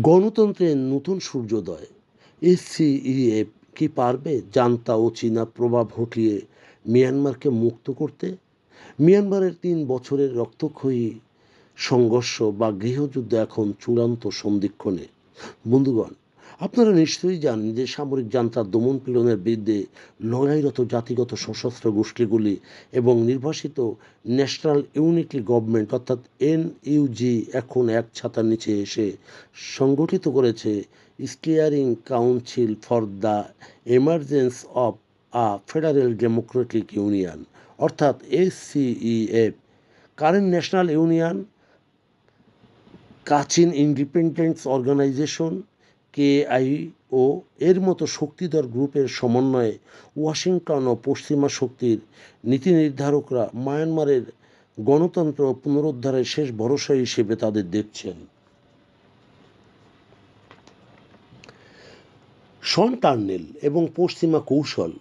গণতন্ত্রের নতুন সূর্যোদয়। এসসিইএফ কি পারবে জান্তা ও চীনা প্রভাব হটিয়ে মিয়ানমারকে মুক্ত করতে? মিয়ানমারের ৩ বছরের রক্তক্ষয়ী সংঘর্ষ বা গৃহযুদ্ধ এখন চূড়ান্ত সন্ধিক্ষণে। বন্ধুগণ, আপনারা নিশ্চয়ই জানেন যে সামরিক জান্তার দমন পীড়নের বিরুদ্ধে লড়াইরত জাতিগত সশস্ত্র গোষ্ঠীগুলি এবং নির্বাসিত ন্যাশনাল ইউনিটি গভর্নমেন্ট অর্থাৎ এনইউজি এখন এক ছাতার নিচে এসে সংগঠিত করেছে steering council for the emergence of federal democratic union অর্থাৎ SCEF. Karen national union Kachin independence organisation KIO এর মতো শক্তিধর গ্রুপের সমন্বয়ে ওয়াশিংটন ও পশ্চিমা শক্তির নীতি নির্ধারকরা মায়ানমারের গণতন্ত্র পুনরুদ্ধারের শেষ ভরসা হিসেবে তাদের দেখছেন। শন টার্নেল এবং পশ্চিমা কৌশল।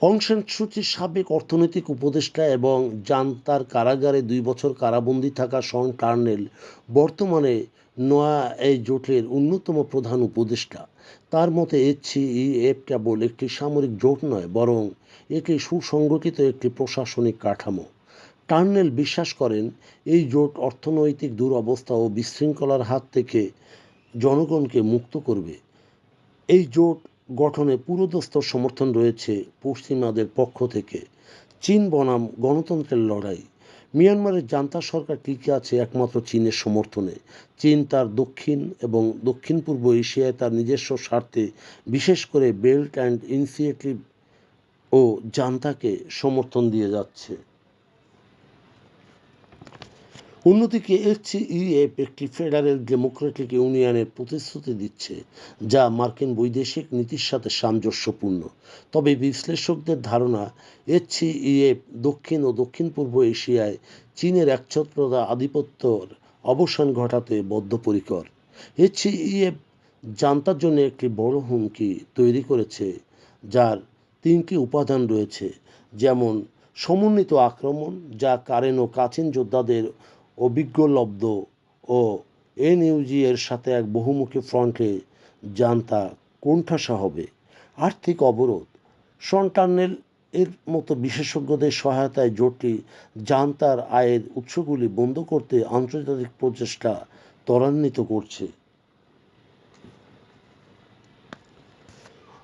অং সান সুচির সাবেক অর্থনৈতিক উপদেষ্টা এবং জান্তার কারাগারে ২ বছর কারাবন্দী থাকা শন টার্নেল বর্তমানে নয়া এই জোটের অন্যতম প্রধান উপদেষ্টা। তার মতে এসসিইএফ কেবল একটি সামরিক জোট নয়, বরং এটি সুসংগঠিত একটি প্রশাসনিক কাঠামো। টার্নেল বিশ্বাস করেন এই জোট অর্থনৈতিক দুরবস্থা ও বিশৃঙ্খলার হাত থেকে জনগণকে মুক্ত করবে। এই জোট গঠনে পুরোদস্তুর সমর্থন রয়েছে পশ্চিমাদের পক্ষ থেকে। চীন বনাম গণতন্ত্রের লড়াই। মিয়ানমারের জান্তা সরকার টিকে আছে একমাত্র চীনের সমর্থনে। চীন তার দক্ষিণ এবং দক্ষিণ পূর্ব এশিয়ায় তার নিজস্ব স্বার্থে, বিশেষ করে বেল্ট অ্যান্ড ইনিশিয়েটিভ ও জান্তাকে সমর্থন দিয়ে যাচ্ছে। অন্যদিকে এসসিইএফ একটি ফেডারেল ডেমোক্রেটিক ইউনিয়নের প্রতিশ্রুতি দিচ্ছে, যা মার্কিন বৈদেশিক নীতির সাথে সামঞ্জস্যপূর্ণ। তবে বিশ্লেষকদের ধারণা, এসসিইএফ দক্ষিণ ও দক্ষিণ পূর্ব এশিয়ায় চীনের একছত্রতা আধিপত্যর অবসান ঘটাতে বদ্ধপরিকর। এসসিইএফ জান্তার জন্য একটি বড় হুমকি তৈরি করেছে, যার ৩টি উপাদান রয়েছে, যেমন সমন্বিত আক্রমণ, যা কারেন ও কাচিন যোদ্ধাদের অভিজ্ঞলব্ধ ও এনইউজি এর সাথে এক বহুমুখী ফ্রন্টে জান্তা কোণঠাসা হবে। আর্থিক অবরোধ। শন টার্নেল এর মতো বিশেষজ্ঞদের সহায়তায় জোটটি জান্তার আয়ের উৎসগুলি বন্ধ করতে আন্তর্জাতিক প্রচেষ্টা ত্বরান্বিত করছে।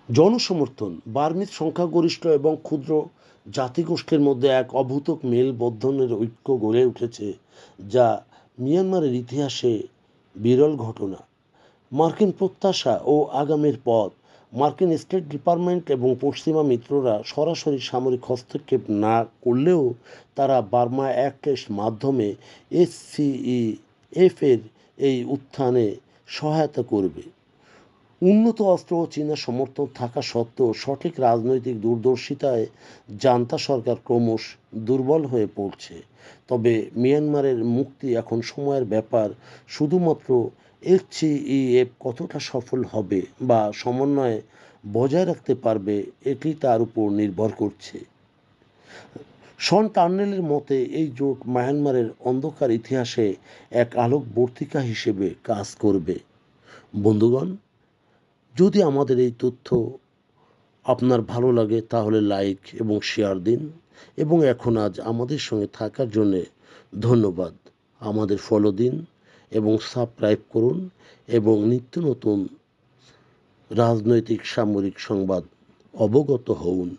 জনসমর্থন। বার্মিজ সংখ্যাগরিষ্ঠ এবং ক্ষুদ্র জাতিগোষ্ঠীর মধ্যে এক অভূতক মেলবন্ধনের ঐক্য গড়ে উঠেছে, যা মিয়ানমারের ইতিহাসে বিরল ঘটনা। মার্কিন প্রত্যাশা ও আগামীর পথ। মার্কিন স্টেট ডিপার্টমেন্ট এবং পশ্চিমা মিত্ররা সরাসরি সামরিক হস্তক্ষেপ না করলেও তারা বার্মা অ্যাক্টের মাধ্যমে এসসিইএফ এর এই উত্থানে সহায়তা করবে। উন্নত অস্ত্র ও চীনা সমর্থন থাকা সত্ত্বেও সঠিক রাজনৈতিক দূরদর্শিতায় জান্তা সরকার ক্রমশ দুর্বল হয়ে পড়ছে। তবে মিয়ানমারের মুক্তি এখন সময়ের ব্যাপার। শুধুমাত্র এসসিইএফ কতটা সফল হবে বা সমন্বয় বজায় রাখতে পারবে, এটি তার উপর নির্ভর করছে। শন টার্নেলের মতে এই জোট মায়ানমারের অন্ধকার ইতিহাসে এক আলোকবর্তিকা হিসেবে কাজ করবে। বন্ধুগণ, যদি আমাদের এই তথ্য আপনার ভালো লাগে তাহলে লাইক এবং শেয়ার দিন, এবং এখন আজ আমাদের সঙ্গে থাকার জন্যে ধন্যবাদ। আমাদের ফলো দিন এবং সাবস্ক্রাইব করুন এবং নিত্য নতুন রাজনৈতিক সামরিক সংবাদ অবগত হউন।